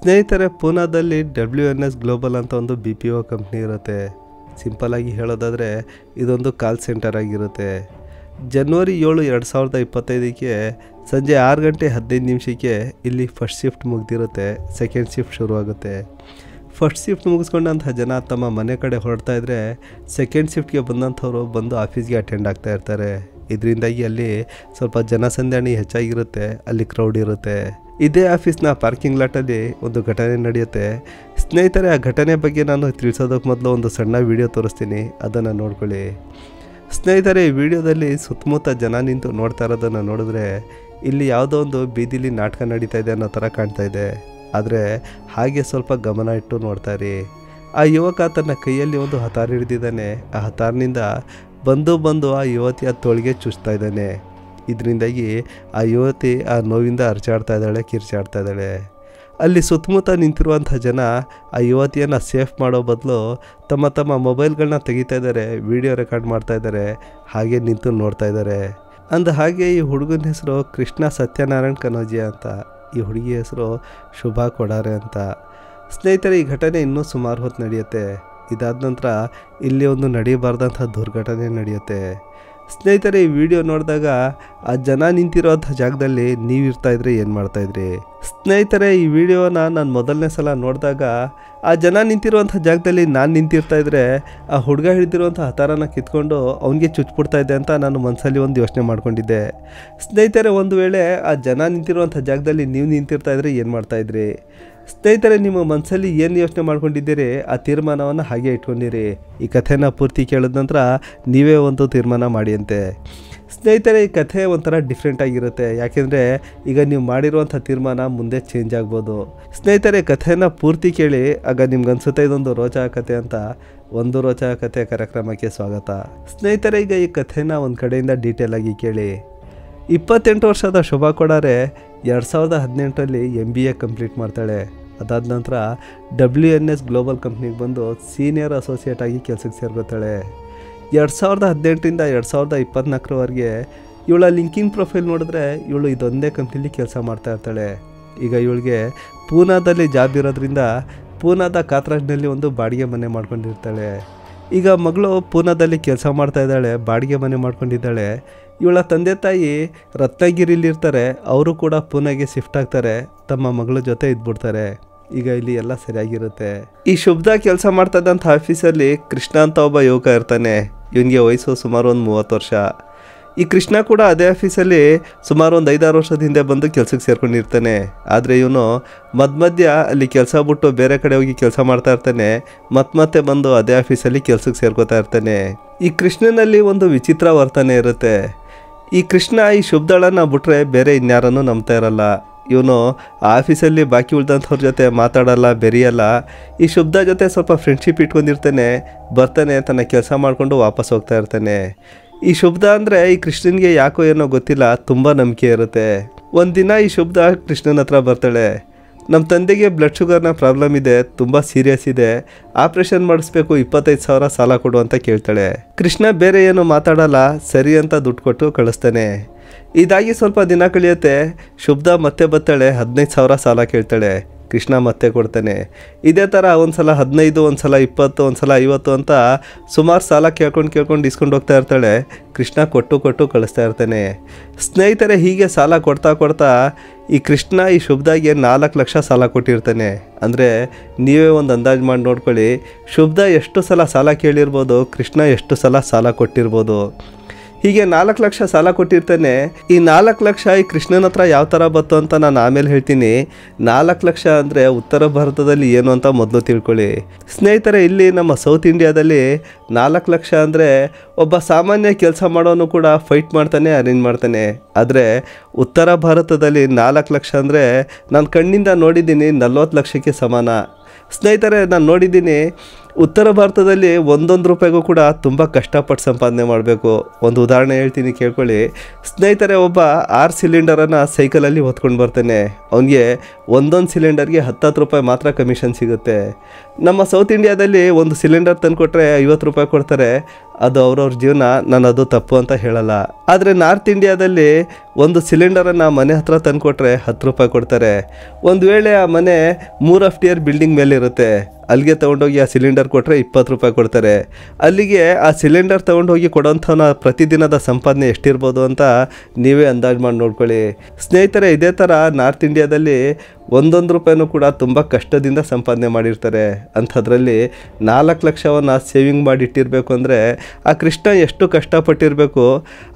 ಸ್ನೇಹಿತರೆ, ಪೂನಾದಲ್ಲಿ WNS global ಅಂತ ಒಂದು BPO ಕಂಪ್ನಿ ಇರುತ್ತೆ. ಸಿಂಪಲಾಗಿ ಹೇಳೋದಾದರೆ ಇದೊಂದು ಕಾಲ್ ಸೆಂಟರ್ ಆಗಿರುತ್ತೆ. ಜನವರಿ 7, 2025ಕ್ಕೆ ಸಂಜೆ 6 ಗಂಟೆ 15 ನಿಮಿಷಕ್ಕೆ ಇಲ್ಲಿ ಫಸ್ಟ್ ಶಿಫ್ಟ್ ಮುಗ್ದಿರುತ್ತೆ. ಸೆಕೆಂಡ್ ಶಿಫ್ಟ್ ಶುರುವಾಗುತ್ತೆ. ಫಸ್ಟ್ ಶಿಫ್ಟ್ ಮುಗಿಸ್ಕೊಂಡಂಥ ಜನ ತಮ್ಮ ಮನೆ ಕಡೆ ಹೊರಡ್ತಾ ಇದ್ದರೆ ಸೆಕೆಂಡ್ ಶಿಫ್ಟ್ಗೆ ಬಂದಂಥವ್ರು ಬಂದು ಆಫೀಸ್ಗೆ ಅಟೆಂಡ್ ಆಗ್ತಾ ಇರ್ತಾರೆ. ಇದರಿಂದಾಗಿ ಅಲ್ಲಿ ಸ್ವಲ್ಪ ಜನಸಂದಣಿ ಹೆಚ್ಚಾಗಿರುತ್ತೆ, ಅಲ್ಲಿ ಕ್ರೌಡ್ ಇರುತ್ತೆ. ಇದೇ ಆಫೀಸ್ನ ಪಾರ್ಕಿಂಗ್ ಲಾಟಲ್ಲಿ ಒಂದು ಘಟನೆ ನಡೆಯುತ್ತೆ. ಸ್ನೇಹಿತರೆ, ಆ ಘಟನೆ ಬಗ್ಗೆ ನಾನು ತಿಳಿಸೋದಕ್ಕೆ ಮೊದಲು ಒಂದು ಸಣ್ಣ ವಿಡಿಯೋ ತೋರಿಸ್ತೀನಿ, ಅದನ್ನು ನೋಡ್ಕೊಳ್ಳಿ. ಸ್ನೇಹಿತರೆ, ಈ ವಿಡಿಯೋದಲ್ಲಿ ಸುತ್ತಮುತ್ತ ಜನ ನಿಂತು ನೋಡ್ತಾ ಇರೋದನ್ನು ನೋಡಿದ್ರೆ ಇಲ್ಲಿ ಯಾವುದೋ ಒಂದು ಬೀದಿಲಿ ನಾಟಕ ನಡೀತಾ ಇದೆ ಅನ್ನೋ ಥರ ಕಾಣ್ತಾ ಇದೆ. ಆದರೆ ಹಾಗೆ ಸ್ವಲ್ಪ ಗಮನ ಇಟ್ಟು ನೋಡ್ತಾ ಇರಿ. ಆ ಯುವಕ ತನ್ನ ಕೈಯಲ್ಲಿ ಒಂದು ಹತಾರ್ ಹಿಡಿದಿದ್ದಾನೆ. ಆ ಹತಾರ್ನಿಂದ ಬಂದು ಆ ಯುವತಿಯ ತೋಳಿಗೆ ಚುಚ್ತಾ ಇದ್ದಾನೆ. ಇದರಿಂದಾಗಿ ಆ ಯುವತಿ ಆ ನೋವಿಂದ ಅರಚಾಡ್ತಾ ಇದ್ದಾಳೆ, ಕಿರ್ಚಾಡ್ತಾ ಇದ್ದಾಳೆ. ಅಲ್ಲಿ ಸುತ್ತಮುತ್ತ ನಿಂತಿರುವಂಥ ಜನ ಆ ಯುವತಿಯನ್ನು ಸೇಫ್ ಮಾಡೋ ಬದಲು ತಮ್ಮ ಮೊಬೈಲ್ಗಳನ್ನ ತೆಗಿತಾ ಇದ್ದಾರೆ, ವಿಡಿಯೋ ರೆಕಾರ್ಡ್ ಮಾಡ್ತಾ ಇದ್ದಾರೆ, ಹಾಗೆ ನಿಂತು ನೋಡ್ತಾ ಇದ್ದಾರೆ. ಹಾಗೆ ಈ ಹುಡುಗನ ಹೆಸರು ಕೃಷ್ಣ ಸತ್ಯನಾರಾಯಣ್ ಕನೋಜಿಯಾ ಅಂತ, ಈ ಹುಡುಗಿ ಹೆಸರು ಶುಭಾ ಕೊಡಾರೆ ಅಂತ. ಸ್ನೇಹಿತರೆ, ಈ ಘಟನೆ ಇನ್ನೂ ಸುಮಾರು ಹೊತ್ತು ನಡೆಯುತ್ತೆ. ಇದಾದ ನಂತರ ಇಲ್ಲಿ ಒಂದು ನಡೆಯಬಾರ್ದಂಥ ದುರ್ಘಟನೆ ನಡೆಯುತ್ತೆ. ಸ್ನೇಹಿತರೆ, ಈ ವಿಡಿಯೋ ನೋಡಿದಾಗ ಆ ಜನ ನಿಂತಿರೋಂಥ ಜಾಗದಲ್ಲಿ ನೀವು ಇರ್ತಾಯಿದ್ರೆ ಏನು ಮಾಡ್ತಾಯಿದ್ರಿ? ಸ್ನೇಹಿತರೆ, ಈ ವಿಡಿಯೋನ ನಾನು ಮೊದಲನೇ ಸಲ ನೋಡಿದಾಗ ಆ ಜನ ನಿಂತಿರುವಂಥ ಜಾಗದಲ್ಲಿ ನಾನು ನಿಂತಿರ್ತಾಯಿದ್ರೆ ಆ ಹುಡುಗ ಹಿಡಿದಿರುವಂಥ ಹತಾರನ ಕಿತ್ಕೊಂಡು ಅವನಿಗೆ ಚುಚ್ಬಿಡ್ತಾ ಇದ್ದೆ ಅಂತ ನಾನು ಮನಸ್ಸಲ್ಲಿ ಒಂದು ಯೋಚನೆ ಮಾಡ್ಕೊಂಡಿದ್ದೆ. ಸ್ನೇಹಿತರೆ, ಒಂದು ವೇಳೆ ಆ ಜನ ನಿಂತಿರುವಂಥ ಜಾಗದಲ್ಲಿ ನೀವು ನಿಂತಿರ್ತಾಯಿದ್ರೆ ಏನು ಮಾಡ್ತಾಯಿದ್ರಿ? ಸ್ನೇಹಿತರೆ, ನಿಮ್ಮ ಮನಸ್ಸಲ್ಲಿ ಏನು ಯೋಚನೆ ಮಾಡ್ಕೊಂಡಿದ್ದೀರಿ ಆ ತೀರ್ಮಾನವನ್ನು ಹಾಗೆ ಇಟ್ಕೊಂಡಿರಿ. ಈ ಕಥೆನ ಪೂರ್ತಿ ಕೇಳಿದ ನಂತರ ನೀವೇ ಒಂದು ತೀರ್ಮಾನ ಮಾಡಿ ಅಂತೆ. ಸ್ನೇಹಿತರೆ, ಈ ಕಥೆ ಒಂಥರ ಡಿಫ್ರೆಂಟ್ ಆಗಿರುತ್ತೆ. ಯಾಕೆಂದರೆ ಈಗ ನೀವು ಮಾಡಿರುವಂಥ ತೀರ್ಮಾನ ಮುಂದೆ ಚೇಂಜ್ ಆಗ್ಬೋದು. ಸ್ನೇಹಿತರೆ, ಕಥೆನ ಪೂರ್ತಿ ಕೇಳಿ, ಆಗ ನಿಮ್ಗೆ ಅನಿಸುತ್ತೆ ಇದೊಂದು ರೋಚಕ ಕಥೆ ಅಂತ. ಒಂದು ರೋಚಕ ಕಥೆ ಕಾರ್ಯಕ್ರಮಕ್ಕೆ ಸ್ವಾಗತ. ಸ್ನೇಹಿತರೆ, ಈಗ ಈ ಕಥೆನ ಒಂದು ಕಡೆಯಿಂದ ಡೀಟೇಲ್ ಆಗಿ ಕೇಳಿ. 28 ವರ್ಷದ ಶುಭಾ ಕೊಡಾರೆ 2018ರಲ್ಲಿ MBA ಕಂಪ್ಲೀಟ್ ಮಾಡ್ತಾಳೆ. ಅದಾದ ನಂತರ WNS ಗ್ಲೋಬಲ್ ಕಂಪ್ನಿಗೆ ಬಂದು ಸೀನಿಯರ್ ಅಸೋಸಿಯೇಟ್ ಆಗಿ ಕೆಲಸಕ್ಕೆ ಸೇರ್ಕೊತಾಳೆ. 2018ರಿಂದ 2024ರವರೆಗೆ ಇವಳ ಲಿಂಕಿನ್ ಪ್ರೊಫೈಲ್ ನೋಡಿದ್ರೆ ಇವಳು ಇದೊಂದೇ ಕಂಪ್ನಿಲಿ ಕೆಲಸ ಮಾಡ್ತಾ ಇರ್ತಾಳೆ. ಈಗ ಇವಳಿಗೆ ಪೂನಾದಲ್ಲಿ ಜಾಬ್ ಇರೋದ್ರಿಂದ ಪೂನಾದ ಕಾತ್ರಾಜ್ನಲ್ಲಿ ಒಂದು ಬಾಡಿಗೆ ಮನೆ ಮಾಡ್ಕೊಂಡಿರ್ತಾಳೆ. ಈಗ ಮಗಳು ಪೂನಾದಲ್ಲಿ ಕೆಲಸ ಮಾಡ್ತಾ ಇದ್ದಾಳೆ, ಬಾಡಿಗೆ ಮನೆ ಮಾಡ್ಕೊಂಡಿದ್ದಾಳೆ. ಇವಳ ತಂದೆ ತಾಯಿ ರತ್ನಗಿರಿಲಿರ್ತಾರೆ, ಅವರು ಕೂಡ ಪೂನಾಗೆ ಶಿಫ್ಟ್ ಆಗ್ತಾರೆ, ತಮ್ಮ ಮಗಳ ಜೊತೆ ಇದ್ಬಿಡ್ತಾರೆ. ಈಗ ಇಲ್ಲಿ ಎಲ್ಲ ಸರಿಯಾಗಿರುತ್ತೆ. ಈ ಶುಭ್ಧ ಕೆಲಸ ಮಾಡ್ತಾ ಇದ್ದಂಥ ಆಫೀಸಲ್ಲಿ ಕೃಷ್ಣ ಅಂತ ಒಬ್ಬ ಯುವಕ ಇರ್ತಾನೆ. ಇವನಿಗೆ ವಯಸ್ಸು ಸುಮಾರು ಒಂದು 30 ವರ್ಷ. ಈ ಕೃಷ್ಣ ಕೂಡ ಅದೇ ಆಫೀಸಲ್ಲಿ ಸುಮಾರು ಒಂದು 5-6 ವರ್ಷದ ಹಿಂದೆ ಬಂದು ಕೆಲಸಕ್ಕೆ ಸೇರ್ಕೊಂಡಿರ್ತಾನೆ. ಆದರೆ ಇವನು ಮಧ್ಯ ಅಲ್ಲಿ ಕೆಲಸ ಬಿಟ್ಟು ಬೇರೆ ಕಡೆ ಹೋಗಿ ಕೆಲಸ ಮಾಡ್ತಾ ಇರ್ತಾನೆ. ಮತ್ತೆ ಬಂದು ಅದೇ ಆಫೀಸಲ್ಲಿ ಕೆಲಸಕ್ಕೆ ಸೇರ್ಕೋತಾ ಇರ್ತಾನೆ. ಈ ಕೃಷ್ಣನಲ್ಲಿ ಒಂದು ವಿಚಿತ್ರ ವರ್ತನೆ ಇರುತ್ತೆ. ಈ ಕೃಷ್ಣ ಈ ಶುಭ್ಧಳನ್ನು ಬಿಟ್ಟರೆ ಬೇರೆ ಇನ್ಯಾರನ್ನೂ ನಂಬ್ತಾ ಇರಲ್ಲ. ಇವನು ಆಫೀಸಲ್ಲಿ ಬಾಕಿ ಉಳ್ದಂಥವ್ರ ಜೊತೆ ಮಾತಾಡಲ್ಲ, ಬೆರೆಯಲ್ಲ. ಈ ಶುಭ್ಧ ಜೊತೆ ಸ್ವಲ್ಪ ಫ್ರೆಂಡ್ಶಿಪ್ ಇಟ್ಕೊಂಡಿರ್ತಾನೆ, ಬರ್ತಾನೆ, ತನ್ನ ಕೆಲಸ ಮಾಡಿಕೊಂಡು ವಾಪಸ್ ಹೋಗ್ತಾ ಇರ್ತಾನೆ. ಈ ಶುಭ್ಧ ಅಂದರೆ ಈ ಕೃಷ್ಣನಿಗೆ ಯಾಕೋ ಏನೋ ಗೊತ್ತಿಲ್ಲ, ತುಂಬ ನಂಬಿಕೆ ಇರುತ್ತೆ. ಒಂದಿನ ಈ ಶುಭ್ಧ ಕೃಷ್ಣನ ಹತ್ರ ಬರ್ತಾಳೆ. ನಮ್ಮ ತಂದೆಗೆ ಬ್ಲಡ್ ಶುಗರ್ನ ಪ್ರಾಬ್ಲಮ್ ಇದೆ, ತುಂಬ ಸೀರಿಯಸ್ ಇದೆ, ಆಪ್ರೇಷನ್ ಮಾಡಿಸ್ಬೇಕು, 25,000 ಸಾಲ ಕೊಡು ಅಂತ ಕೇಳ್ತಾಳೆ. ಕೃಷ್ಣ ಬೇರೆ ಏನು ಮಾತಾಡಲ್ಲ, ಸರಿ ಅಂತ ದುಡ್ಡು ಕೊಟ್ಟು ಕಳಿಸ್ತಾನೆ. ಇದಾಗಿ ಸ್ವಲ್ಪ ದಿನ ಕಳೆಯುತ್ತೆ. ಶುಭ್ಧ ಮತ್ತೆ ಬರ್ತಾಳೆ, 15,000 ಸಾಲ ಕೇಳ್ತಾಳೆ. ಕೃಷ್ಣ ಮತ್ತೆ ಕೊಡ್ತಾನೆ. ಇದೇ ಥರ ಒಂದು ಸಲ 15, ಒಂದು ಸಲ 20, ಒಂದು ಸಲ 50 ಅಂತ ಸುಮಾರು ಸಾಲ ಕೇಳ್ಕೊಂಡು ಇಸ್ಕೊಂಡು ಹೋಗ್ತಾ ಇರ್ತಾಳೆ. ಕೃಷ್ಣ ಕೊಟ್ಟು ಕಳಿಸ್ತಾ ಇರ್ತಾನೆ. ಸ್ನೇಹಿತರೆ, ಹೀಗೆ ಸಾಲ ಕೊಡ್ತಾ ಈ ಕೃಷ್ಣ ಈ ಶುಭ್ಧಾಗೆ 4 ಲಕ್ಷ ಸಾಲ ಕೊಟ್ಟಿರ್ತಾನೆ. ಅಂದರೆ ನೀವೇ ಒಂದು ಅಂದಾಜು ಮಾಡಿ ನೋಡ್ಕೊಳ್ಳಿ, ಶುಭ್ಧ ಎಷ್ಟು ಸಲ ಸಾಲ ಕೇಳಿರ್ಬೋದು, ಕೃಷ್ಣ ಎಷ್ಟು ಸಲ ಸಾಲ ಕೊಟ್ಟಿರ್ಬೋದು. ಹೀಗೆ 4 ಲಕ್ಷ ಸಾಲ ಕೊಟ್ಟಿರ್ತಾನೆ. ಈ 4 ಲಕ್ಷ ಈ ಕೃಷ್ಣನ ಹತ್ರ ಯಾವ ಥರ ಬಂತು ಅಂತ ನಾನು ಆಮೇಲೆ ಹೇಳ್ತೀನಿ. 4 ಲಕ್ಷ ಅಂದರೆ ಉತ್ತರ ಭಾರತದಲ್ಲಿ ಏನು ಅಂತ ಮೊದಲು ತಿಳ್ಕೊಳ್ಳಿ. ಸ್ನೇಹಿತರೆ, ಇಲ್ಲಿ ನಮ್ಮ ಸೌತ್ ಇಂಡಿಯಾದಲ್ಲಿ 4 ಲಕ್ಷ ಅಂದರೆ ಒಬ್ಬ ಸಾಮಾನ್ಯ ಕೆಲಸ ಮಾಡೋನು ಕೂಡ ಫೈಟ್ ಮಾಡ್ತಾನೆ, ಅರೇಂಜ್ ಮಾಡ್ತಾನೆ. ಆದರೆ ಉತ್ತರ ಭಾರತದಲ್ಲಿ 4 ಲಕ್ಷ ಅಂದರೆ ನಾನು ಕಣ್ಣಿಂದ ನೋಡಿದ್ದೀನಿ 40 ಲಕ್ಷಕ್ಕೆ ಸಮಾನ. ಸ್ನೇಹಿತರೆ, ನಾನು ನೋಡಿದ್ದೀನಿ ಉತ್ತರ ಭಾರತದಲ್ಲಿ ಒಂದೊಂದು ರೂಪಾಯಿಗೂ ಕೂಡ ತುಂಬ ಕಷ್ಟಪಟ್ಟು ಸಂಪಾದನೆ ಮಾಡಬೇಕು. ಒಂದು ಉದಾಹರಣೆ ಹೇಳ್ತೀನಿ, ಕೇಳ್ಕೊಳ್ಳಿ. ಸ್ನೇಹಿತರೆ, ಒಬ್ಬ 6 ಸಿಲಿಂಡರನ್ನು ಸೈಕಲಲ್ಲಿ ಹೊತ್ಕೊಂಡು ಬರ್ತಾನೆ. ಅವನಿಗೆ ಒಂದೊಂದು ಸಿಲಿಂಡರ್ಗೆ 10 ರೂಪಾಯಿ ಮಾತ್ರ ಕಮಿಷನ್ ಸಿಗುತ್ತೆ. ನಮ್ಮ ಸೌತ್ ಇಂಡಿಯಾದಲ್ಲಿ ಒಂದು ಸಿಲಿಂಡರ್ ತಂದುಕೊಟ್ರೆ 50 ರೂಪಾಯಿ ಕೊಡ್ತಾರೆ. ಅದು ಅವ್ರವ್ರ ಜೀವನ, ನಾನು ಅದು ತಪ್ಪು ಅಂತ ಹೇಳಲ್ಲ. ಆದರೆ ನಾರ್ತ್ ಇಂಡಿಯಾದಲ್ಲಿ ಒಂದು ಸಿಲಿಂಡರನ್ನು ಮನೆ ಹತ್ರ ತಂದುಕೊಟ್ರೆ 10 ರೂಪಾಯಿ ಕೊಡ್ತಾರೆ. ಒಂದು ವೇಳೆ ಆ ಮನೆ 3 ಅಫ್ಟಿಯರ್ ಬಿಲ್ಡಿಂಗ್ ಮೇಲೆ ಇರುತ್ತೆ, ಅಲ್ಲಿಗೆ ತೊಗೊಂಡೋಗಿ ಆ ಸಿಲಿಂಡರ್ ಕೊಟ್ಟರೆ 20 ರೂಪಾಯಿ ಕೊಡ್ತಾರೆ. ಅಲ್ಲಿಗೆ ಆ ಸಿಲಿಂಡರ್ ತೊಗೊಂಡೋಗಿ ಕೊಡೋಂಥವನ ಪ್ರತಿದಿನದ ಸಂಪಾದನೆ ಎಷ್ಟಿರ್ಬೋದು ಅಂತ ನೀವೇ ಅಂದಾಜು ಮಾಡಿ ನೋಡ್ಕೊಳ್ಳಿ. ಸ್ನೇಹಿತರೆ, ಇದೇ ಥರ ನಾರ್ತ್ ಇಂಡಿಯಾದಲ್ಲಿ 1 ರೂಪಾಯಿನೂ ಕೂಡ ತುಂಬ ಕಷ್ಟದಿಂದ ಸಂಪಾದನೆ ಮಾಡಿರ್ತಾರೆ. ಅಂಥದ್ರಲ್ಲಿ 4 ಲಕ್ಷವನ್ನು ಸೇವಿಂಗ್ ಮಾಡಿ ಇಟ್ಟಿರಬೇಕು ಅಂದರೆ ಆ ಕೃಷ್ಣ ಎಷ್ಟು ಕಷ್ಟಪಟ್ಟಿರಬೇಕು.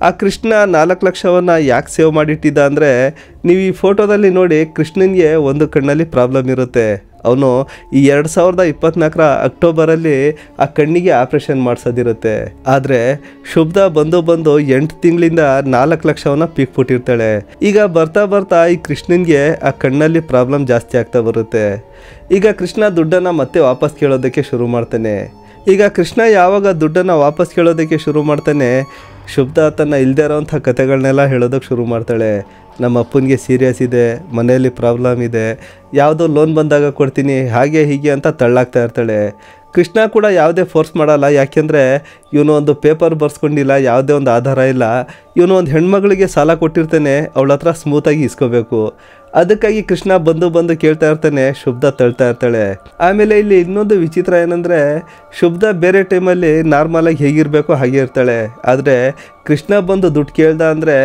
ಆ ಕೃಷ್ಣ 4 ಲಕ್ಷವನ್ನು ಯಾಕೆ ಸೇವ್ ಮಾಡಿಟ್ಟಿದ್ದ ಅಂದರೆ, ನೀವು ಈ ಫೋಟೋದಲ್ಲಿ ನೋಡಿ, ಕೃಷ್ಣನಿಗೆ ಒಂದು ಕಣ್ಣಲ್ಲಿ ಪ್ರಾಬ್ಲಮ್ ಇರುತ್ತೆ. ಅವನು ಈ 2024 ಅಕ್ಟೋಬರಲ್ಲಿ ಆ ಕಣ್ಣಿಗೆ ಆಪ್ರೇಷನ್ ಮಾಡಿಸೋದಿರುತ್ತೆ. ಆದರೆ ಶುಭ್ಧ ಬಂದು 8 ತಿಂಗಳಿಂದ 4 ಲಕ್ಷವನ್ನು ಪೀಕ್ಬಿಟ್ಟಿರ್ತಾಳೆ. ಈಗ ಬರ್ತಾ ಬರ್ತಾ ಈ ಕೃಷ್ಣನಿಗೆ ಆ ಕಣ್ಣಲ್ಲಿ ಪ್ರಾಬ್ಲಮ್ ಜಾಸ್ತಿ ಆಗ್ತಾ ಬರುತ್ತೆ. ಈಗ ಕೃಷ್ಣ ದುಡ್ಡನ್ನು ಮತ್ತೆ ವಾಪಸ್ ಕೇಳೋದಕ್ಕೆ ಶುರು ಮಾಡ್ತಾನೆ. ಈಗ ಕೃಷ್ಣ ಯಾವಾಗ ದುಡ್ಡನ್ನು ವಾಪಸ್ ಕೇಳೋದಕ್ಕೆ ಶುರು ಮಾಡ್ತಾನೆ, ಶುಭ್ಧ ತನ್ನ ಇಲ್ಲದೇ ಇರೋವಂಥ ಕತೆಗಳನ್ನೆಲ್ಲ ಹೇಳೋದಕ್ಕೆ ಶುರು ಮಾಡ್ತಾಳೆ. ನಮ್ಮ ಅಪ್ಪನಿಗೆ ಸೀರಿಯಸ್ ಇದೆ, ಮನೆಯಲ್ಲಿ ಪ್ರಾಬ್ಲಮ್ ಇದೆ, ಯಾವುದೋ ಲೋನ್ ಬಂದಾಗ ಕೊಡ್ತೀನಿ, ಹಾಗೆ ಹೀಗೆ ಅಂತ ತಳ್ಳಾಗ್ತಾ ಇರ್ತಾಳೆ. ಕೃಷ್ಣ ಕೂಡ ಯಾವುದೇ ಫೋರ್ಸ್ ಮಾಡಲ್ಲ, ಯಾಕೆಂದರೆ ಇವನು ಒಂದು ಪೇಪರ್ ಬರ್ಸ್ಕೊಂಡಿಲ್ಲ, ಯಾವುದೇ ಒಂದು ಆಧಾರ ಇಲ್ಲ. ಇವನು ಒಂದು ಹೆಣ್ಮಗಳಿಗೆ ಸಾಲ ಕೊಟ್ಟಿರ್ತಾನೆ, ಅವಳ ಹತ್ರ ಸ್ಮೂತಾಗಿ ಇಸ್ಕೋಬೇಕು. ಅದಕ್ಕಾಗಿ ಕೃಷ್ಣ ಬಂದು ಕೇಳ್ತಾ ಇರ್ತಾನೆ, ಶುಭ್ಧ ತಳ್ತಾ ಇರ್ತಾಳೆ. ಆಮೇಲೆ ಇಲ್ಲಿ ಇನ್ನೊಂದು ವಿಚಿತ್ರ ಏನಂದರೆ, ಶುಭ್ಧ ಬೇರೆ ಟೈಮಲ್ಲಿ ನಾರ್ಮಲಾಗಿ ಹೇಗಿರಬೇಕು ಹಾಗೆ ಇರ್ತಾಳೆ. ಆದರೆ ಕೃಷ್ಣ ಬಂದು ದುಡ್ಡು ಕೇಳ್ದ ಅಂದರೆ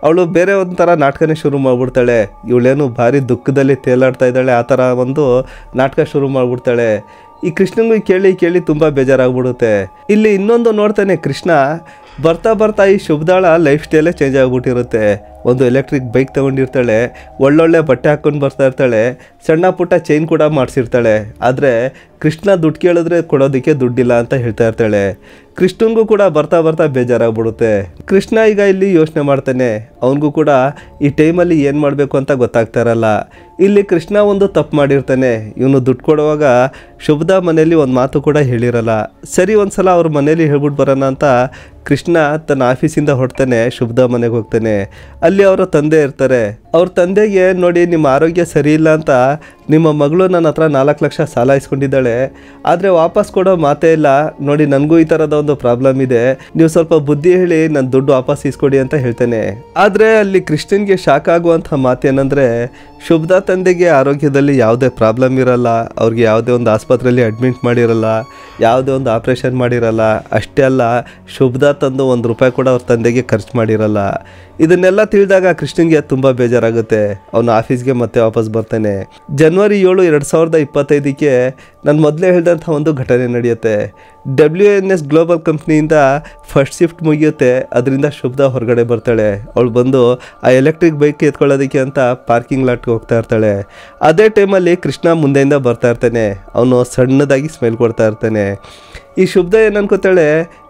ಅವಳು ಬೇರೆ ಒಂಥರ ನಾಟಕನೇ ಶುರು ಮಾಡಿಬಿಡ್ತಾಳೆ. ಇವಳೇನು ಭಾರಿ ದುಃಖದಲ್ಲಿ ತೇಲಾಡ್ತಾ ಇದ್ದಾಳೆ, ಆ ಥರ ಒಂದು ನಾಟಕ ಶುರು ಮಾಡಿಬಿಡ್ತಾಳೆ. ಈ ಕೃಷ್ಣನಿಗೂ ಕೇಳಿ ತುಂಬ ಬೇಜಾರಾಗ್ಬಿಡುತ್ತೆ. ಇಲ್ಲಿ ಇನ್ನೊಂದು ನೋಡ್ತಾನೆ ಕೃಷ್ಣ, ಬರ್ತಾ ಈ ಶುಭ್ಧಾಳ ಲೈಫ್ ಸ್ಟೈಲೇ ಚೇಂಜ್ ಆಗಿಬಿಟ್ಟಿರುತ್ತೆ. ಒಂದು ಎಲೆಕ್ಟ್ರಿಕ್ ಬೈಕ್ ತೊಗೊಂಡಿರ್ತಾಳೆ, ಒಳ್ಳೊಳ್ಳೆ ಬಟ್ಟೆ ಹಾಕ್ಕೊಂಡು ಬರ್ತಾ ಇರ್ತಾಳೆ, ಸಣ್ಣ ಪುಟ್ಟ ಚೈನ್ ಕೂಡ ಮಾಡಿಸಿರ್ತಾಳೆ. ಆದರೆ ಕೃಷ್ಣ ದುಡ್ಡು ಕೇಳಿದ್ರೆ ಕೊಡೋದಕ್ಕೆ ದುಡ್ಡಿಲ್ಲ ಅಂತ ಹೇಳ್ತಾ ಇರ್ತಾಳೆ. ಕೃಷ್ಣನಿಗೂ ಕೂಡ ಬರ್ತಾ ಬೇಜಾರಾಗ್ಬಿಡುತ್ತೆ. ಕೃಷ್ಣ ಈಗ ಇಲ್ಲಿ ಯೋಚನೆ ಮಾಡ್ತಾನೆ, ಅವನಿಗೂ ಕೂಡ ಈ ಟೈಮಲ್ಲಿ ಏನು ಮಾಡಬೇಕು ಅಂತ ಗೊತ್ತಾಗ್ತಾ ಇರಲ್ಲ. ಇಲ್ಲಿ ಕೃಷ್ಣ ಒಂದು ತಪ್ಪು ಮಾಡಿರ್ತಾನೆ. ಇವನು ದುಡ್ಡು ಕೊಡುವಾಗ ಶುಭ್ಧ ಮನೇಲಿ ಒಂದು ಮಾತು ಕೂಡ ಹೇಳಿರಲ್ಲ. ಸರಿ, ಒಂದು ಸಲ ಅವ್ರ ಮನೇಲಿ ಹೇಳ್ಬಿಟ್ಟು ಬರೋಣ ಅಂತ ಕೃಷ್ಣ ತನ್ನ ಆಫೀಸಿಂದ ಹೊರಡ್ತಾನೆ, ಶುಭ್ಧ ಮನೆಗೆ ಹೋಗ್ತಾನೆ. ಅಲ್ಲಿ ಅವರ ತಂದೆ ಇರ್ತಾರೆ. ಅವ್ರ ತಂದೆಗೆ, ನೋಡಿ ನಿಮ್ಮ ಆರೋಗ್ಯ ಸರಿ ಇಲ್ಲ ಅಂತ ನಿಮ್ಮ ಮಗಳು ನನ್ನ ಹತ್ರ 4 ಲಕ್ಷ ಸಾಲ ಇಸ್ಕೊಂಡಿದ್ದಾಳೆ, ಆದರೆ ವಾಪಸ್ ಕೊಡೋ ಮಾತೇ ಇಲ್ಲ. ನೋಡಿ ನನಗೂ ಈ ಥರದ ಒಂದು ಪ್ರಾಬ್ಲಮ್ ಇದೆ, ನೀವು ಸ್ವಲ್ಪ ಬುದ್ಧಿ ಹೇಳಿ ನನ್ನ ದುಡ್ಡು ವಾಪಸ್ ಇಸ್ಕೊಡಿ ಅಂತ ಹೇಳ್ತಾನೆ. ಆದರೆ ಅಲ್ಲಿ ಕೃಷ್ಣನ್ಗೆ ಶಾಕ್ ಆಗುವಂಥ ಮಾತೇನೆಂದರೆ, ಶುಭ್ಧ ತಂದೆಗೆ ಆರೋಗ್ಯದಲ್ಲಿ ಯಾವುದೇ ಪ್ರಾಬ್ಲಮ್ ಇರಲ್ಲ, ಅವ್ರಿಗೆ ಯಾವುದೇ ಒಂದು ಆಸ್ಪತ್ರೆಯಲ್ಲಿ ಅಡ್ಮಿಟ್ ಮಾಡಿರಲ್ಲ, ಯಾವುದೇ ಒಂದು ಆಪ್ರೇಷನ್ ಮಾಡಿರಲ್ಲ. ಅಷ್ಟೇ ಅಲ್ಲ, ಶುಭ್ಧ ತಂದು 1 ರೂಪಾಯಿ ಕೂಡ ಅವ್ರ ತಂದೆಗೆ ಖರ್ಚು ಮಾಡಿರಲ್ಲ. ಇದನ್ನೆಲ್ಲ ತಿಳಿದಾಗ ಕೃಷ್ಣನ್ಗೆ ತುಂಬ ಬೇಜಾರಾಗುತ್ತೆ. ಅವನು ಆಫೀಸ್ಗೆ ಮತ್ತೆ ವಾಪಸ್ ಬರ್ತಾನೆ. ಜನವರಿ 7, 2025ಕ್ಕೆ ನಾನು ಮೊದಲೇ ಹೇಳಿದಂಥ ಒಂದು ಘಟನೆ ನಡೆಯುತ್ತೆ. WNS ಗ್ಲೋಬಲ್ ಕಂಪ್ನಿಯಿಂದ ಫಸ್ಟ್ ಶಿಫ್ಟ್ ಮುಗಿಯುತ್ತೆ. ಅದರಿಂದ ಶುಭ್ಧ ಹೊರಗಡೆ ಬರ್ತಾಳೆ. ಅವಳು ಬಂದು ಆ ಎಲೆಕ್ಟ್ರಿಕ್ ಬೈಕ್ ಎತ್ಕೊಳ್ಳೋದಕ್ಕೆ ಅಂತ ಪಾರ್ಕಿಂಗ್ ಲಾಟ್ಗೆ ಹೋಗ್ತಾ ಇರ್ತಾಳೆ. ಅದೇ ಟೈಮಲ್ಲಿ ಕೃಷ್ಣ ಮುಂದೆಯಿಂದ ಬರ್ತಾ ಇರ್ತಾನೆ. ಅವನು ಸಣ್ಣದಾಗಿ ಸ್ಮೈಲ್ ಕೊಡ್ತಾ ಇರ್ತಾನೆ. ಈ ಶುಭ್ಧ ಏನು ಅನ್ಕೋತಾಳೆ,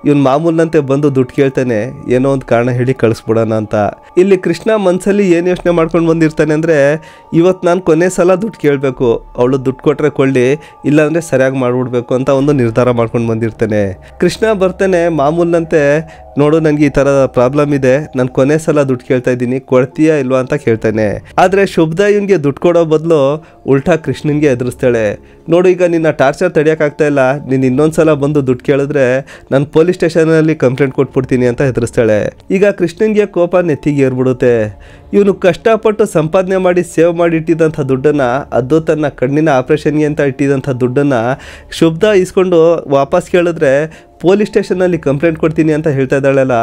ಇವನು ಮಾಮೂಲಿನಂತೆ ಬಂದು ದುಡ್ಡು ಕೇಳ್ತಾನೆ, ಏನೋ ಒಂದು ಕಾರಣ ಹೇಳಿ ಕಳಿಸ್ಬಿಡೋಣ ಅಂತ. ಇಲ್ಲಿ ಕೃಷ್ಣ ಮನಸ್ಸಲ್ಲಿ ಏನು ಯೋಚನೆ ಮಾಡ್ಕೊಂಡು ಬಂದಿರ್ತಾನೆ ಅಂದರೆ, ಇವತ್ತು ನಾನು ಕೊನೆ ಸಲ ದುಡ್ಡು ಕೇಳಬೇಕು, ಅವಳು ದುಡ್ಡು ಕೊಟ್ಟರೆ ಕೊಳ್ಳಿ, ಇಲ್ಲಾಂದರೆ ಸರಿಯಾಗಿ ಮಾಡಿಬಿಡ್ಬೇಕು ಅಂತ ಒಂದು ನಿರ್ಧಾರ ಮಾಡ್ಕೊಂಡು ಬಂದಿರ್ತಾನೆ. ಕೃಷ್ಣ ಬರ್ತಾನೆ ಮಾಮೂಲಿನಂತೆ, ನೋಡು ನನಗೆ ಈ ಥರದ ಪ್ರಾಬ್ಲಮ್ ಇದೆ, ನಾನು ಕೊನೆ ಸಲ ದುಡ್ಡು ಕೇಳ್ತಾ ಇದ್ದೀನಿ, ಕೊಡ್ತೀಯಾ ಇಲ್ವಾ ಅಂತ ಕೇಳ್ತಾನೆ. ಆದರೆ ಶುಭ್ಧ ಇವನಿಗೆ ದುಡ್ಡು ಕೊಡೋ ಬದಲು ಉಲ್ಟಾ ಕೃಷ್ಣನ್ಗೆ ಎದುರಿಸ್ತಾಳೆ. ನೋಡು, ಈಗ ನಿನ್ನ ಟಾರ್ಚರ್ ತಡೆಯೋಕ್ಕಾಗ್ತಾ ಇಲ್ಲ, ನೀನು ಇನ್ನೊಂದು ಸಲ ಬಂದು ದುಡ್ಡು ಕೇಳಿದ್ರೆ ನಾನು ಪೊಲೀಸ್ ಸ್ಟೇಷನಲ್ಲಿ ಕಂಪ್ಲೇಂಟ್ ಕೊಟ್ಬಿಡ್ತೀನಿ ಅಂತ ಹೆದರಿಸ್ತಾಳೆ. ಈಗ ಕೃಷ್ಣನ್ಗೆ ಕೋಪ ನೆತ್ತಿಗೆ ಏರ್ಬಿಡುತ್ತೆ. ಇವನು ಕಷ್ಟಪಟ್ಟು ಸಂಪಾದನೆ ಮಾಡಿ ಸೇವ್ ಮಾಡಿ ಇಟ್ಟಿದ್ದಂಥ ದುಡ್ಡನ್ನು, ಅದು ತನ್ನ ಕಣ್ಣಿನ ಆಪ್ರೇಷನ್ಗೆ ಅಂತ ಇಟ್ಟಿದ್ದಂಥ ದುಡ್ಡನ್ನು ಶುಭ್ಧ ಇಸ್ಕೊಂಡು ವಾಪಸ್ ಕೇಳಿದ್ರೆ ಪೊಲೀಸ್ ಸ್ಟೇಷನಲ್ಲಿ ಕಂಪ್ಲೇಂಟ್ ಕೊಡ್ತೀನಿ ಅಂತ ಹೇಳ್ತಾ ಇದ್ದಾಳಲ್ಲ.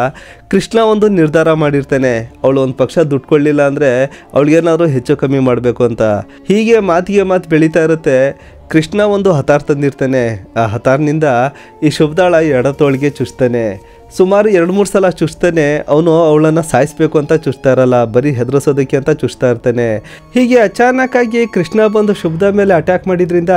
ಕೃಷ್ಣ ಒಂದು ನಿರ್ಧಾರ ಮಾಡಿರ್ತಾನೆ, ಅವಳು ಒಂದು ಪಕ್ಷ ದುಡ್ಡು ಕೊಡಲಿಲ್ಲ ಅಂದರೆ ಅವಳಿಗೇನಾದ್ರು ಹೆಚ್ಚು ಕಮ್ಮಿ ಮಾಡಬೇಕು ಅಂತ. ಹೀಗೆ ಮಾತಿಗೆ ಮಾತು ಬೆಳೀತಾ ಇರುತ್ತೆ. ಕೃಷ್ಣ ಒಂದು ಹತಾರ್ ತಂದಿರ್ತಾನೆ. ಆ ಹತಾರ್ನಿಂದ ಈ ಶುಭ್ಧಾಳ ಎಡತೋಳಿಗೆ ಚುಚ್ತಾನೆ. ಸುಮಾರು 2-3 ಸಲ ಚುಚ್ತಾನೆ. ಅವನು ಅವಳನ್ನು ಸಾಯಿಸಬೇಕು ಅಂತ ಚುಚ್ತಾ ಇರಲ್ಲ, ಬರೀ ಹೆದರಿಸೋದಕ್ಕೆ ಅಂತ ಚುಚ್ತಾ ಇರ್ತಾನೆ. ಹೀಗೆ ಅಚಾನಕ್ಕಾಗಿ ಕೃಷ್ಣ ಬಂದು ಶುಭ್ಧ ಮೇಲೆ ಅಟ್ಯಾಕ್ ಮಾಡಿದ್ರಿಂದ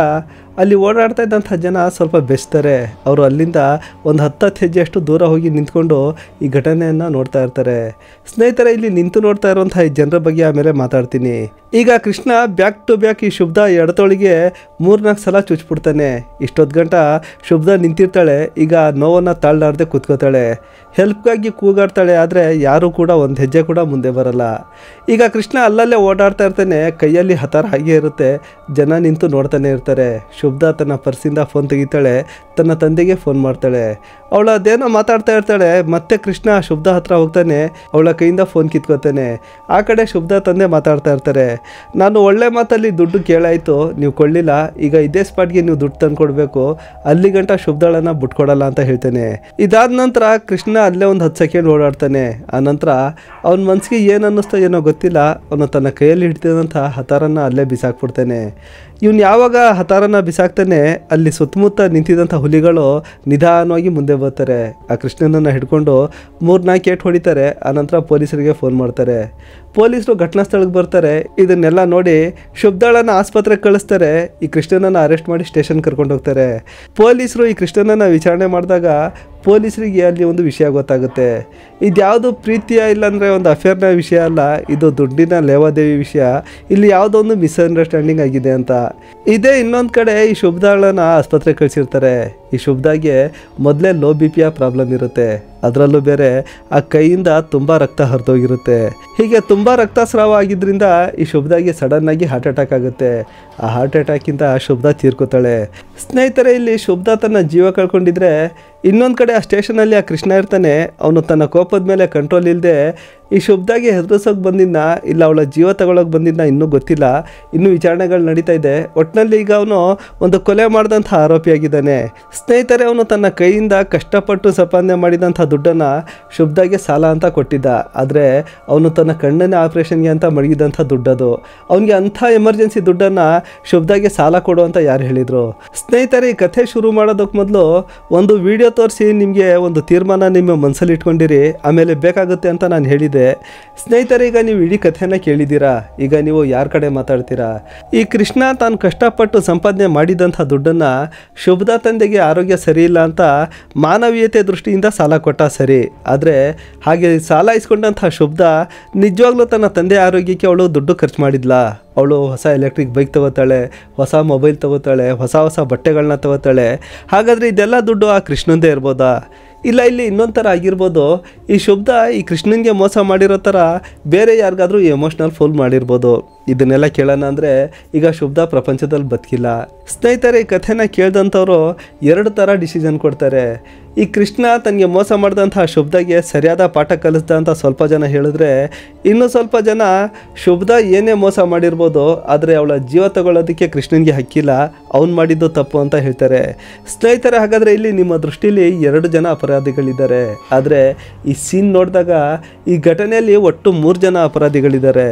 ಅಲ್ಲಿ ಓಡಾಡ್ತಾ ಇದ್ದಂಥ ಜನ ಸ್ವಲ್ಪ ಬೆಚ್ತಾರೆ. ಅವರು ಅಲ್ಲಿಂದ ಒಂದು 10 ಹೆಜ್ಜೆಯಷ್ಟು ದೂರ ಹೋಗಿ ನಿಂತ್ಕೊಂಡು ಈ ಘಟನೆಯನ್ನು ನೋಡ್ತಾ ಇರ್ತಾರೆ. ಸ್ನೇಹಿತರೆ, ಇಲ್ಲಿ ನಿಂತು ನೋಡ್ತಾ ಇರುವಂಥ ಈ ಜನರ ಬಗ್ಗೆ ಆಮೇಲೆ ಮಾತಾಡ್ತೀನಿ. ಈಗ ಕೃಷ್ಣ ಬ್ಯಾಕ್ ಟು ಬ್ಯಾಕ್ ಈ ಶುಭ್ಧ ಎಡತೋಳಿಗೆ 3-4 ಸಲ ಚುಚ್ಬಿಡ್ತಾನೆ. ಇಷ್ಟೊತ್ತು ಗಂಟ ಶುಭ್ಧ ನಿಂತಿರ್ತಾಳೆ. ಈಗ ನೋವನ್ನು ತಾಳ್ಲಾರ್ದೆ ಕೂತ್ಕೋತಾಳೆ. ಹೆಲ್ಪ್ಗಾಗಿ ಕೂಗಾಡ್ತಾಳೆ. ಆದರೆ ಯಾರೂ ಕೂಡ ಒಂದು ಹೆಜ್ಜೆ ಕೂಡ ಮುಂದೆ ಬರಲ್ಲ. ಈಗ ಕೃಷ್ಣ ಅಲ್ಲಲ್ಲೇ ಓಡಾಡ್ತಾ ಇರ್ತಾನೆ. ಕೈಯಲ್ಲಿ ಹತಾರ ಹಾಗೆ ಇರುತ್ತೆ. ಜನ ನಿಂತು ನೋಡ್ತಾನೆ ಇರ್ತಾರೆ. ಶುಭ್ಧ ತನ್ನ ಪರ್ಸಿಂದ ಫೋನ್ ತೆಗಿತಾಳೆ, ತನ್ನ ತಂದೆಗೆ ಫೋನ್ ಮಾಡ್ತಾಳೆ. ಅವಳು ಅದೇನೋ ಮಾತಾಡ್ತಾ ಇರ್ತಾಳೆ. ಮತ್ತೆ ಕೃಷ್ಣ ಶುಭ್ಧ ಹತ್ರ ಹೋಗ್ತಾನೆ, ಅವಳ ಕೈಯಿಂದ ಫೋನ್ ಕಿತ್ಕೋತಾನೆ. ಆ ಕಡೆ ಶುಭ್ಧ ತಂದೆ ಮಾತಾಡ್ತಾ ಇರ್ತಾರೆ. ನಾನು ಒಳ್ಳೆ ಮಾತಲ್ಲಿ ದುಡ್ಡು ಕೇಳಾಯಿತು, ನೀವು ಕೊಡಲಿಲ್ಲ, ಈಗ ಇದೇ ಸ್ಪಾಟ್ಗೆ ನೀವು ದುಡ್ಡು ತಂದು ಕೊಡಬೇಕು, ಅಲ್ಲಿ ಗಂಟ ಶುಭ್ಧಳನ್ನು ಬಿಟ್ಕೊಡಲ್ಲ ಅಂತ ಹೇಳ್ತಾನೆ. ಇದಾದ ನಂತರ ಕೃಷ್ಣ ಅಲ್ಲೇ ಒಂದು 10 ಸೆಕೆಂಡ್ ಓಡಾಡ್ತಾನೆ. ಆ ನಂತರ ಅವನ ಮನಸ್ಸಿಗೆ ಏನು ಅನ್ನಿಸ್ತೋ ಏನೋ ಗೊತ್ತಿಲ್ಲ, ಅವನು ತನ್ನ ಕೈಯಲ್ಲಿ ಹಿಡ್ತಿದ್ದಂಥ ಹತಾರನ್ನು ಅಲ್ಲೇ ಬಿಸಾಕ್ಬಿಡ್ತಾನೆ. ಇವನು ಯಾವಾಗ ಹತಾರನ ಬಿಸಾಕ್ತಾನೆ, ಅಲ್ಲಿ ಸುತ್ತಮುತ್ತ ನಿಂತಿದ್ದಂಥ ಹುಲಿಗಳು ನಿಧಾನವಾಗಿ ಮುಂದೆ ಬರ್ತಾರೆ. ಆ ಕೃಷ್ಣನನ್ನು ಹಿಡ್ಕೊಂಡು 3-4 ಏಟು ಹೊಡಿತಾರೆ. ಆನಂತರ ಪೊಲೀಸರಿಗೆ ಫೋನ್ ಮಾಡ್ತಾರೆ. ಪೊಲೀಸರು ಘಟನಾ ಸ್ಥಳಕ್ಕೆ ಬರ್ತಾರೆ. ಇದನ್ನೆಲ್ಲ ನೋಡಿ ಶುಭ್ಧಳನ್ನು ಆಸ್ಪತ್ರೆಗೆ ಕಳಿಸ್ತಾರೆ. ಈ ಕೃಷ್ಣನನ್ನು ಅರೆಸ್ಟ್ ಮಾಡಿ ಸ್ಟೇಷನ್ ಕರ್ಕೊಂಡು ಹೋಗ್ತಾರೆ. ಪೊಲೀಸರು ಈ ಕೃಷ್ಣನನ್ನು ವಿಚಾರಣೆ ಮಾಡಿದಾಗ ಪೊಲೀಸರಿಗೆ ಅಲ್ಲಿ ಒಂದು ವಿಷಯ ಗೊತ್ತಾಗುತ್ತೆ. ಇದ್ಯಾವುದು ಪ್ರೀತಿಯ ಇಲ್ಲಾಂದರೆ ಒಂದು ಅಫೇರ್ನ ವಿಷಯ ಅಲ್ಲ, ಇದು ದುಡ್ಡಿನ ಲೇವಾದೇವಿ ವಿಷಯ. ಇಲ್ಲಿ ಯಾವುದೋ ಒಂದು ಮಿಸ್ಅಂಡರ್ಸ್ಟ್ಯಾಂಡಿಂಗ್ ಆಗಿದೆ ಅಂತ. ಇದೇ ಇನ್ನೊಂದು ಕಡೆ ಈ ಶುಭ್ಧಳನ್ನು ಆಸ್ಪತ್ರೆಗೆ ಕಳಿಸಿರ್ತಾರೆ. ಈ ಶುಭ್ಧಾಗೆ ಮೊದಲೇ ಲೋ BPಯ ಪ್ರಾಬ್ಲಮ್ ಇರುತ್ತೆ. ಅದರಲ್ಲೂ ಬೇರೆ ಆ ಕೈಯಿಂದ ತುಂಬ ರಕ್ತ ಹರಿದೋಗಿರುತ್ತೆ. ಹೀಗೆ ತುಂಬ ರಕ್ತಸ್ರಾವ ಆಗಿದ್ದರಿಂದ ಈ ಶುಭ್ಧಾಗೆ ಸಡನ್ನಾಗಿ ಹಾರ್ಟ್ ಅಟ್ಯಾಕ್ ಆಗುತ್ತೆ. ಆ ಹಾರ್ಟ್ ಅಟ್ಯಾಕಿಂದ ಶುಭ್ಧ ತೀರ್ಕೋತಾಳೆ. ಸ್ನೇಹಿತರೆ, ಇಲ್ಲಿ ಶುಭ್ಧ ತನ್ನ ಜೀವ ಕಳ್ಕೊಂಡಿದ್ರೆ, ಇನ್ನೊಂದು ಕಡೆ ಆ ಸ್ಟೇಷನಲ್ಲಿ ಆ ಕೃಷ್ಣ ಇರ್ತಾನೆ. ಅವನು ತನ್ನ ಕೋಪದ ಮೇಲೆ ಕಂಟ್ರೋಲ್ ಇಲ್ಲದೆ ಈ ಶುಭ್ಧಾಗೆ ಹೆದರ್ಸೋಕೆ ಬಂದಿದ್ದ ಇಲ್ಲ ಅವಳ ಜೀವ ತಗೊಳ್ಳೋಕೆ ಬಂದಿದ್ದ ಇನ್ನೂ ಗೊತ್ತಿಲ್ಲ. ಇನ್ನೂ ವಿಚಾರಣೆಗಳು ನಡೀತಾ ಇದೆ. ಒಟ್ಟಿನಲ್ಲಿ ಈಗ ಅವನು ಒಂದು ಕೊಲೆ ಮಾಡಿದಂಥ ಆರೋಪಿಯಾಗಿದ್ದಾನೆ. ಸ್ನೇಹಿತರೆ, ಅವನು ತನ್ನ ಕೈಯಿಂದ ಕಷ್ಟಪಟ್ಟು ಸಂಪಾದನೆ ಮಾಡಿದಂಥ ದುಡ್ಡನ್ನು ಶುಭ್ಧಾಗೆ ಸಾಲ ಅಂತ ಕೊಟ್ಟಿದ್ದ. ಆದರೆ ಅವನು ತನ್ನ ಕಣ್ಣಿನ ಆಪ್ರೇಷನ್ಗೆ ಅಂತ ಮಡಗಿದಂಥ ದುಡ್ಡದು. ಅವನಿಗೆ ಅಂಥ ಎಮರ್ಜೆನ್ಸಿ ದುಡ್ಡನ್ನು ಶುಭ್ಧಾಗೆ ಸಾಲ ಕೊಡು ಅಂತ ಯಾರು ಹೇಳಿದರು? ಸ್ನೇಹಿತರೆ, ಈ ಕಥೆ ಶುರು ಮಾಡೋದಕ್ಕೆ ಮೊದಲು ಒಂದು ವಿಡಿಯೋ ತೋರಿಸಿ ನಿಮಗೆ ಒಂದು ತೀರ್ಮಾನ ನಿಮ್ಮ ಮನಸ್ಸಲ್ಲಿ ಇಟ್ಕೊಂಡಿರಿ, ಆಮೇಲೆ ಬೇಕಾಗುತ್ತೆ ಅಂತ ನಾನು ಹೇಳಿದ್ದೆ. ಸ್ನೇಹಿತರೆ, ಈಗ ನೀವು ಇಡೀ ಕಥೆನ ಕೇಳಿದ್ದೀರಾ. ಈಗ ನೀವು ಯಾರ ಕಡೆ ಮಾತಾಡ್ತೀರಾ? ಈ ಕೃಷ್ಣ ತಾನು ಕಷ್ಟಪಟ್ಟು ಸಂಪಾದನೆ ಮಾಡಿದಂಥ ದುಡ್ಡನ್ನು ಶುಭ್ಧ ತಂದೆಗೆ ಆರೋಗ್ಯ ಸರಿ ಇಲ್ಲ ಅಂತ ಮಾನವೀಯತೆ ದೃಷ್ಟಿಯಿಂದ ಸಾಲ ಕೊಟ್ಟ ಸರಿ. ಆದರೆ ಹಾಗೆ ಸಾಲ ಇಸ್ಕೊಂಡಂಥ ಶುಭ್ಧ ನಿಜವಾಗ್ಲೂ ತನ್ನ ತಂದೆ ಆರೋಗ್ಯಕ್ಕೆ ಅವಳು ದುಡ್ಡು ಖರ್ಚು ಮಾಡಿದ್ಲಾ? ಅವಳು ಹೊಸ ಎಲೆಕ್ಟ್ರಿಕ್ ಬೈಕ್ ತಗೋತಾಳೆ, ಹೊಸ ಮೊಬೈಲ್ ತಗೋತಾಳೆ, ಹೊಸ ಬಟ್ಟೆಗಳನ್ನ ತಗೋತಾಳೆ. ಹಾಗಾದರೆ ಇದೆಲ್ಲ ದುಡ್ಡು ಆ ಕೃಷ್ಣಂದೇ ಇರ್ಬೋದಾ? ಇಲ್ಲ, ಇಲ್ಲಿ ಇನ್ನೊಂದು ಥರ ಆಗಿರ್ಬೋದು. ಈ ಶುಭ್ಧ ಈ ಕೃಷ್ಣನಿಗೆ ಮೋಸ ಮಾಡಿರೋ ಥರ ಬೇರೆ ಯಾರಿಗಾದ್ರೂ ಎಮೋಷ್ನಲ್ ಫುಲ್ ಮಾಡಿರ್ಬೋದು. ಇದನ್ನೆಲ್ಲ ಕೇಳೋಣ ಅಂದರೆ ಈಗ ಶುಭ್ಧ ಪ್ರಪಂಚದಲ್ಲಿ ಬದುಕಿಲ್ಲ. ಸ್ನೇಹಿತರೆ, ಈ ಕಥೆನ ಕೇಳಿದಂಥವ್ರು 2 ಥರ ಡಿಸಿಷನ್ ಕೊಡ್ತಾರೆ. ಈ ಕೃಷ್ಣ ತನಗೆ ಮೋಸ ಮಾಡಿದಂಥ ಶುಭ್ಧಗೆ ಸರಿಯಾದ ಪಾಠ ಕಲಿಸ್ದ ಅಂತ ಸ್ವಲ್ಪ ಜನ ಹೇಳಿದ್ರೆ, ಇನ್ನೂ ಸ್ವಲ್ಪ ಜನ ಶುಭ್ಧ ಏನೇ ಮೋಸ ಮಾಡಿರ್ಬೋದು, ಆದರೆ ಅವಳ ಜೀವ ತಗೊಳ್ಳೋದಕ್ಕೆ ಕೃಷ್ಣನಿಗೆ ಹಕ್ಕಿಲ್ಲ, ಅವ್ನು ಮಾಡಿದ್ದು ತಪ್ಪು ಅಂತ ಹೇಳ್ತಾರೆ. ಸ್ನೇಹಿತರೆ, ಹಾಗಾದರೆ ಇಲ್ಲಿ ನಿಮ್ಮ ದೃಷ್ಟಿಲಿ 2 ಜನ ಅಪರಾಧಿಗಳಿದ್ದಾರೆ. ಆದರೆ ಈ ಸೀನ್ ನೋಡಿದಾಗ ಈ ಘಟನೆಯಲ್ಲಿ ಒಟ್ಟು 3 ಜನ ಅಪರಾಧಿಗಳಿದ್ದಾರೆ.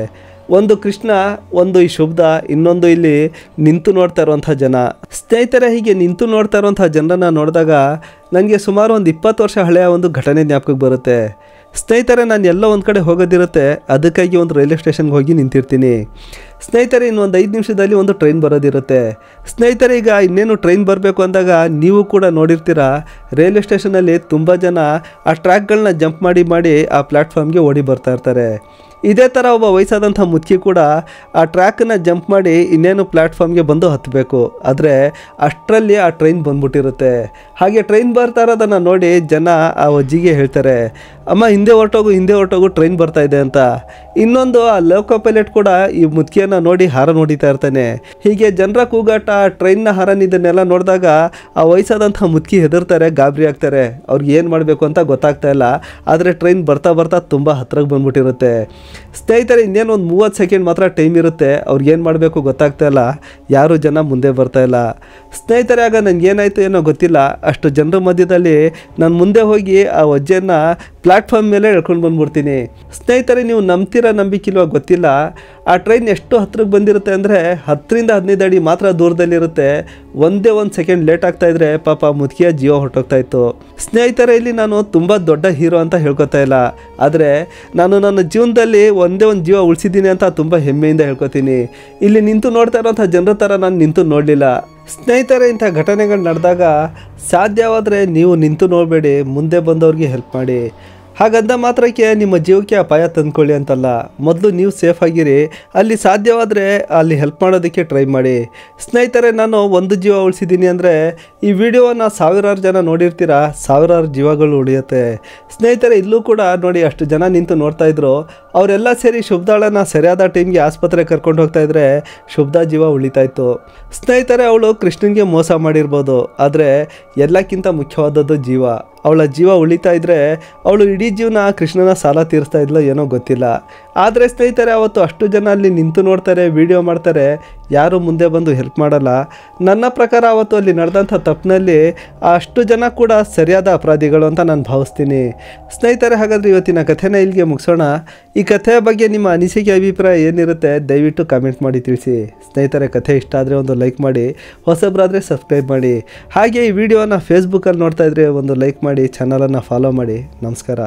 ಒಂದು ಕೃಷ್ಣ, ಒಂದು ಈ ಶುಭ್ಧ, ಇನ್ನೊಂದು ಇಲ್ಲಿ ನಿಂತು ನೋಡ್ತಾ ಇರುವಂಥ ಜನ. ಸ್ನೇಹಿತರೆ, ಹೀಗೆ ನಿಂತು ನೋಡ್ತಾ ಇರುವಂಥ ಜನರನ್ನು ನೋಡಿದಾಗ ನನಗೆ ಸುಮಾರು ಒಂದು 20 ವರ್ಷ ಹಳೆಯ ಒಂದು ಘಟನೆ ಜ್ಞಾಪಕಕ್ಕೆ ಬರುತ್ತೆ. ಸ್ನೇಹಿತರೆ, ನಾನು ಎಲ್ಲೋ ಒಂದು ಕಡೆ ಹೋಗೋದಿರುತ್ತೆ, ಅದಕ್ಕಾಗಿ ಒಂದು ರೈಲ್ವೆ ಸ್ಟೇಷನ್ಗೆ ಹೋಗಿ ನಿಂತಿರ್ತೀನಿ. ಸ್ನೇಹಿತರೆ, ಇನ್ನೊಂದು 5 ನಿಮಿಷದಲ್ಲಿ ಒಂದು ಟ್ರೈನ್ ಬರೋದಿರುತ್ತೆ. ಸ್ನೇಹಿತರೆ, ಈಗ ಇನ್ನೇನು ಟ್ರೈನ್ ಬರಬೇಕು ಅಂದಾಗ ನೀವು ಕೂಡ ನೋಡಿರ್ತೀರ, ರೈಲ್ವೆ ಸ್ಟೇಷನಲ್ಲಿ ತುಂಬ ಜನ ಆ ಟ್ರ್ಯಾಕ್ಗಳನ್ನ ಜಂಪ್ ಮಾಡಿ ಆ ಪ್ಲ್ಯಾಟ್ಫಾರ್ಮ್ಗೆ ಓಡಿ ಬರ್ತಾ ಇರ್ತಾರೆ. ಇದೇ ಥರ ಒಬ್ಬ ವಯಸ್ಸಾದಂಥ ಮುದುಕಿ ಕೂಡ ಆ ಟ್ರ್ಯಾಕನ್ನು ಜಂಪ್ ಮಾಡಿ ಇನ್ನೇನು ಪ್ಲ್ಯಾಟ್ಫಾರ್ಮ್ಗೆ ಬಂದು ಹತ್ತಬೇಕು. ಆದರೆ ಅಷ್ಟರಲ್ಲಿ ಆ ಟ್ರೈನ್ ಬಂದ್ಬಿಟ್ಟಿರುತ್ತೆ. ಹಾಗೆ ಟ್ರೈನ್ ಬರ್ತಾ ಇರೋದನ್ನು ನೋಡಿ ಜನ ಆ ಅಜ್ಜಿಗೆ ಹೇಳ್ತಾರೆ, ಅಮ್ಮ ಹಿಂದೆ ಹೊರಟೋಗು ಟ್ರೈನ್ ಬರ್ತಾ ಇದೆ ಅಂತ. ಇನ್ನೊಂದು ಆ ಲೋಕೋ ಪೈಲಟ್ ಕೂಡ ಈ ಮುದುಕಿಯನ್ನು ನೋಡಿ ಹಾರನ್ ಹೊಡಿತಾ ಇರ್ತಾನೆ. ಹೀಗೆ ಜನರ ಕೂಗಾಟ, ಟ್ರೈನ್ನ ಹಾರನ್ ಇದನ್ನೆಲ್ಲ ನೋಡಿದಾಗ ಆ ವಯಸ್ಸಾದಂಥ ಮುದುಕಿ ಹೆದರ್ತಾರೆ, ಗಾಬರಿ ಆಗ್ತಾರೆ. ಅವ್ರಿಗೆ ಏನು ಮಾಡಬೇಕು ಅಂತ ಗೊತ್ತಾಗ್ತಾ ಇಲ್ಲ. ಆದರೆ ಟ್ರೈನ್ ಬರ್ತಾ ತುಂಬ ಹತ್ರಕ್ಕೆ ಬಂದ್ಬಿಟ್ಟಿರುತ್ತೆ. ಸ್ನೇಹಿತರೆ, ಇನ್ನೇನು ಒಂದು 30 ಸೆಕೆಂಡ್ ಮಾತ್ರ ಟೈಮ್ ಇರುತ್ತೆ. ಅವ್ರಿಗೇನು ಮಾಡಬೇಕು ಗೊತ್ತಾಗ್ತಾ ಇಲ್ಲ, ಯಾರು ಜನ ಮುಂದೆ ಬರ್ತಾ ಇಲ್ಲ. ಸ್ನೇಹಿತರೆ, ಆಗ ನನಗೇನಾಯಿತು ಏನೋ ಗೊತ್ತಿಲ್ಲ, ಅಷ್ಟು ಜನರ ಮಧ್ಯದಲ್ಲಿ ನಾನು ಮುಂದೆ ಹೋಗಿ ಆ ಅಜ್ಜಿಯನ್ನು ಪ್ಲ್ಯಾಟ್ಫಾರ್ಮ್ ಮೇಲೆ ಎಳ್ಕೊಂಡು ಬಂದ್ಬಿಡ್ತೀನಿ. ಸ್ನೇಹಿತರೆ, ನೀವು ನಂಬಿಕಿಲ್ವ ಗೊತ್ತಿಲ್ಲ, ಆ ಟ್ರೈನ್ ಎಷ್ಟು ಹತ್ರಕ್ಕೆ ಬಂದಿರುತ್ತೆ ಅಂದರೆ 10ರಿಂದ 15 ಅಡಿ ಮಾತ್ರ ದೂರದಲ್ಲಿರುತ್ತೆ. ಒಂದೇ ಒಂದು ಸೆಕೆಂಡ್ ಲೇಟ್ ಆಗ್ತಾಯಿದ್ರೆ ಪಾಪ ಮುದುಕಿಯ ಜೀವ ಹೊರಟೋಗ್ತಾ ಇತ್ತು. ಸ್ನೇಹಿತರೆ, ಇಲ್ಲಿ ನಾನು ತುಂಬ ದೊಡ್ಡ ಹೀರೋ ಅಂತ ಹೇಳ್ಕೊತಾ ಇಲ್ಲ, ಆದರೆ ನಾನು ನನ್ನ ಜೀವನದಲ್ಲಿ ಒಂದೇ ಒಂದು ಜೀವ ಉಳಿಸಿದ್ದೀನಿ ಅಂತ ತುಂಬ ಹೆಮ್ಮೆಯಿಂದ ಹೇಳ್ಕೊತೀನಿ. ಇಲ್ಲಿ ನಿಂತು ನೋಡ್ತಾ ಇರೋಂಥ ಜನರ ಥರ ನಾನು ನಿಂತು ನೋಡಲಿಲ್ಲ. ಸ್ನೇಹಿತರೆ, ಇಂಥ ಘಟನೆಗಳು ನಡೆದಾಗ ಸಾಧ್ಯವಾದರೆ ನೀವು ನಿಂತು ನೋಡಬೇಡಿ, ಮುಂದೆ ಬಂದವ್ರಿಗೆ ಹೆಲ್ಪ್ ಮಾಡಿ. ಹಾಗಂದ ಮಾತ್ರಕ್ಕೆ ನಿಮ್ಮ ಜೀವಕ್ಕೆ ಅಪಾಯ ತಂದ್ಕೊಳ್ಳಿ ಅಂತಲ್ಲ, ಮೊದಲು ನೀವು ಸೇಫ್ ಆಗಿರಿ, ಅಲ್ಲಿ ಸಾಧ್ಯವಾದರೆ ಅಲ್ಲಿ ಹೆಲ್ಪ್ ಮಾಡೋದಕ್ಕೆ ಟ್ರೈ ಮಾಡಿ. ಸ್ನೇಹಿತರೆ, ನಾನು ಒಂದು ಜೀವ ಉಳಿಸಿದ್ದೀನಿ ಅಂದರೆ ಈ ವಿಡಿಯೋವನ್ನು ಸಾವಿರಾರು ಜನ ನೋಡಿರ್ತೀರ, ಸಾವಿರಾರು ಜೀವಗಳು ಉಳಿಯುತ್ತೆ. ಸ್ನೇಹಿತರೆ, ಇಲ್ಲೂ ಕೂಡ ನೋಡಿ ಅಷ್ಟು ಜನ ನಿಂತು ನೋಡ್ತಾ ಇದ್ರು, ಅವರೆಲ್ಲ ಸೇರಿ ಶುಭದಾಳನ ಸರಿಯಾದ ಟೈಮ್ಗೆ ಆಸ್ಪತ್ರೆಗೆ ಕರ್ಕೊಂಡು ಹೋಗ್ತಾ ಇದ್ರೆ ಶುಭ್ದಾ ಜೀವ ಉಳಿತಾ ಇತ್ತು. ಸ್ನೇಹಿತರೆ, ಅವಳು ಕೃಷ್ಣನ್ಗೆ ಮೋಸ ಮಾಡಿರ್ಬೋದು, ಆದರೆ ಎಲ್ಲಕ್ಕಿಂತ ಮುಖ್ಯವಾದದ್ದು ಜೀವ. ಅವಳ ಜೀವ ಉಳಿತಾ ಇದ್ದರೆ ಅವಳು ಇಡೀ ಜೀವನ ಕೃಷ್ಣನ ಸಾಲ ತೀರಿಸ್ತಾ ಇದ್ಲೋ ಏನೋ ಗೊತ್ತಿಲ್ಲ. ಆದರೆ ಸ್ನೇಹಿತರೆ, ಅವತ್ತು ಅಷ್ಟು ಜನ ಅಲ್ಲಿ ನಿಂತು ನೋಡ್ತಾರೆ, ವಿಡಿಯೋ ಮಾಡ್ತಾರೆ, ಯಾರೂ ಮುಂದೆ ಬಂದು ಹೆಲ್ಪ್ ಮಾಡಲ್ಲ. ನನ್ನ ಪ್ರಕಾರ ಅವತ್ತು ಅಲ್ಲಿ ನಡೆದಂಥ ತಪ್ಪಿನಲ್ಲಿ ಅಷ್ಟು ಜನ ಕೂಡ ಸರಿಯಾದ ಅಪರಾಧಿಗಳು ಅಂತ ನಾನು ಭಾವಿಸ್ತೀನಿ. ಸ್ನೇಹಿತರೆ, ಹಾಗಾದರೆ ಇವತ್ತಿನ ಕಥೆನ ಇಲ್ಲಿಗೆ ಮುಗಿಸೋಣ. ಈ ಕಥೆಯ ಬಗ್ಗೆ ನಿಮ್ಮ ಅನಿಸಿಕೆ ಅಭಿಪ್ರಾಯ ಏನಿರುತ್ತೆ ದಯವಿಟ್ಟು ಕಾಮೆಂಟ್ ಮಾಡಿ ತಿಳಿಸಿ. ಸ್ನೇಹಿತರೆ, ಕಥೆ ಇಷ್ಟ ಆದರೆ ಒಂದು ಲೈಕ್ ಮಾಡಿ, ಹೊಸಬರಾದರೆ ಸಬ್ಸ್ಕ್ರೈಬ್ ಮಾಡಿ. ಹಾಗೆ ಈ ವಿಡಿಯೋನ ಫೇಸ್ಬುಕ್ಕಲ್ಲಿ ನೋಡ್ತಾ ಇದ್ರೆ ಒಂದು ಲೈಕ್ ಮಾಡಿ, ಚಾನಲನ್ನು ಫಾಲೋ ಮಾಡಿ. ನಮಸ್ಕಾರ.